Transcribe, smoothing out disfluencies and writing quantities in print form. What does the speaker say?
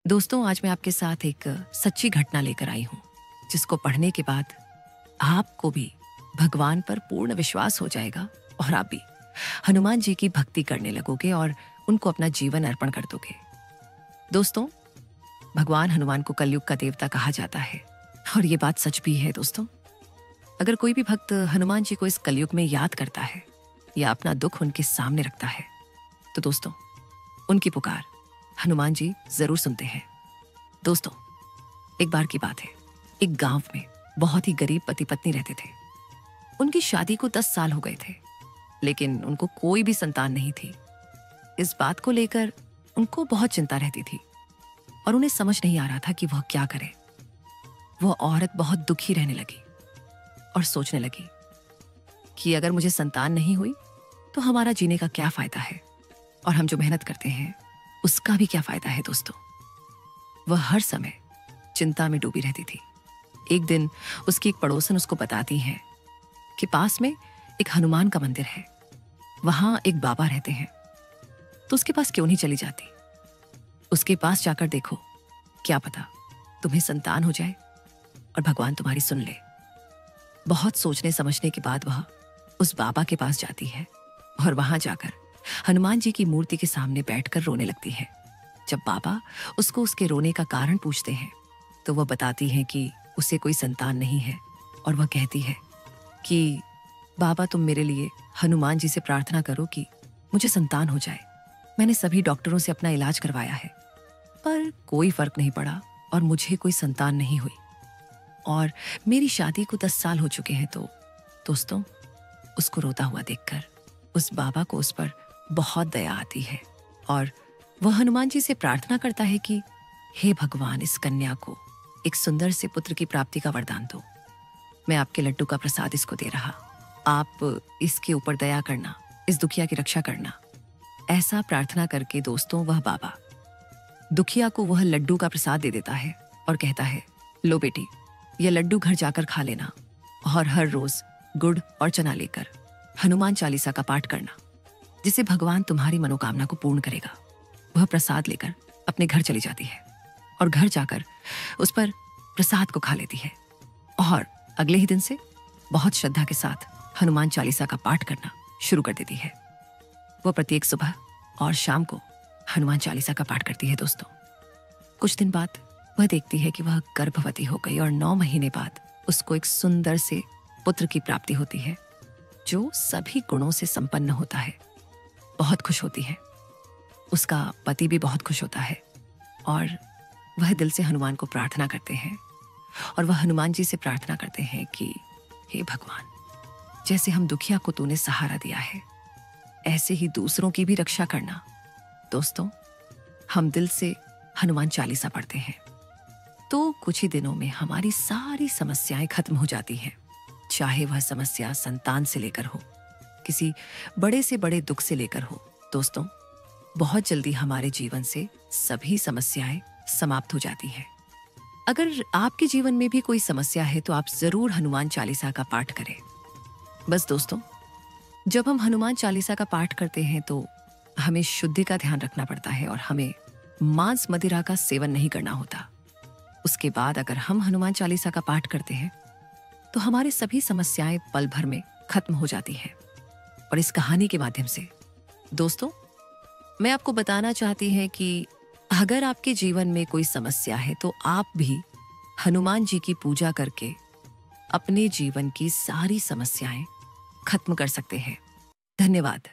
दोस्तों, आज मैं आपके साथ एक सच्ची घटना लेकर आई हूँ, जिसको पढ़ने के बाद आपको भी भगवान पर पूर्ण विश्वास हो जाएगा और आप भी हनुमान जी की भक्ति करने लगोगे और उनको अपना जीवन अर्पण कर दोगे। दोस्तों, भगवान हनुमान को कलयुग का देवता कहा जाता है और ये बात सच भी है। दोस्तों, अगर कोई भी भक्त हनुमान जी को इस कलयुग में याद करता है या अपना दुख उनके सामने रखता है, तो दोस्तों, उनकी पुकार हनुमान जी जरूर सुनते हैं। दोस्तों, एक बार की बात है, एक गांव में बहुत ही गरीब पति पत्नी रहते थे। उनकी शादी को 10 साल हो गए थे, लेकिन उनको कोई भी संतान नहीं थी। इस बात को लेकर उनको बहुत चिंता रहती थी और उन्हें समझ नहीं आ रहा था कि वह क्या करे। वह औरत बहुत दुखी रहने लगी और सोचने लगी कि अगर मुझे संतान नहीं हुई तो हमारा जीने का क्या फायदा है, और हम जो मेहनत करते हैं उसका भी क्या फायदा है। दोस्तों, वह हर समय चिंता में डूबी रहती थी। एक दिन उसकी एक पड़ोसन उसको बताती है कि पास में एक हनुमान का मंदिर है, वहां एक बाबा रहते हैं, तो उसके पास क्यों नहीं चली जाती। उसके पास जाकर देखो, क्या पता तुम्हें संतान हो जाए और भगवान तुम्हारी सुन ले। बहुत सोचने समझने के बाद वह उस बाबा के पास जाती है और वहां जाकर हनुमान जी की मूर्ति के सामने बैठकर रोने लगती है। जब बाबा उसको उसके रोने का कारण पूछते हैं तो वह बताती है कि उसे कोई संतान नहीं है, और वह कहती है कि बाबा, तुम मेरे लिए हनुमान जी से प्रार्थना करो कि मुझे संतान हो जाए। मैंने सभी डॉक्टरों से अपना इलाज करवाया है, पर कोई फर्क नहीं पड़ा और मुझे कोई संतान नहीं हुई, और मेरी शादी को 10 साल हो चुके हैं। तो दोस्तों, उसको रोता हुआ देखकर उस बाबा को उस पर बहुत दया आती है और वह हनुमान जी से प्रार्थना करता है कि हे भगवान, इस कन्या को एक सुंदर से पुत्र की प्राप्ति का वरदान दो। मैं आपके लड्डू का प्रसाद इसको दे रहा, आप इसके ऊपर दया करना, इस दुखिया की रक्षा करना। ऐसा प्रार्थना करके दोस्तों, वह बाबा दुखिया को वह लड्डू का प्रसाद दे देता है और कहता है, लो बेटी, यह लड्डू घर जाकर खा लेना और हर रोज गुड़ और चना लेकर हनुमान चालीसा का पाठ करना, जिसे भगवान तुम्हारी मनोकामना को पूर्ण करेगा। वह प्रसाद लेकर अपने घर चली जाती है और घर जाकर उस पर प्रसाद को खा लेती है और अगले ही दिन से बहुत श्रद्धा के साथ हनुमान चालीसा का पाठ करना शुरू कर देती है। वह प्रत्येक सुबह और शाम को हनुमान चालीसा का पाठ करती है। दोस्तों, कुछ दिन बाद वह देखती है कि वह गर्भवती हो गई और 9 महीने बाद उसको एक सुंदर से पुत्र की प्राप्ति होती है, जो सभी गुणों से संपन्न होता है। बहुत खुश होती है, उसका पति भी बहुत खुश होता है और वह दिल से हनुमान को प्रार्थना करते हैं और वह हनुमान जी से प्रार्थना करते हैं कि हे भगवान, जैसे हम दुखिया को तूने सहारा दिया है, ऐसे ही दूसरों की भी रक्षा करना। दोस्तों, हम दिल से हनुमान चालीसा पढ़ते हैं तो कुछ ही दिनों में हमारी सारी समस्याएं खत्म हो जाती हैं, चाहे वह समस्या संतान से लेकर हो, किसी बड़े से बड़े दुख से लेकर हो। दोस्तों, बहुत जल्दी हमारे जीवन से सभी समस्याएं समाप्त हो जाती हैं। अगर आपके जीवन में भी कोई समस्या है तो आप जरूर हनुमान चालीसा का पाठ करें। बस दोस्तों, जब हम हनुमान चालीसा का पाठ करते हैं तो हमें शुद्धि का ध्यान रखना पड़ता है और हमें मांस मदिरा का सेवन नहीं करना होता। उसके बाद अगर हम हनुमान चालीसा का पाठ करते हैं तो हमारी सभी समस्याएं पल भर में खत्म हो जाती हैं। और इस कहानी के माध्यम से दोस्तों, मैं आपको बताना चाहती हैं कि अगर आपके जीवन में कोई समस्या है तो आप भी हनुमान जी की पूजा करके अपने जीवन की सारी समस्याएं खत्म कर सकते हैं। धन्यवाद।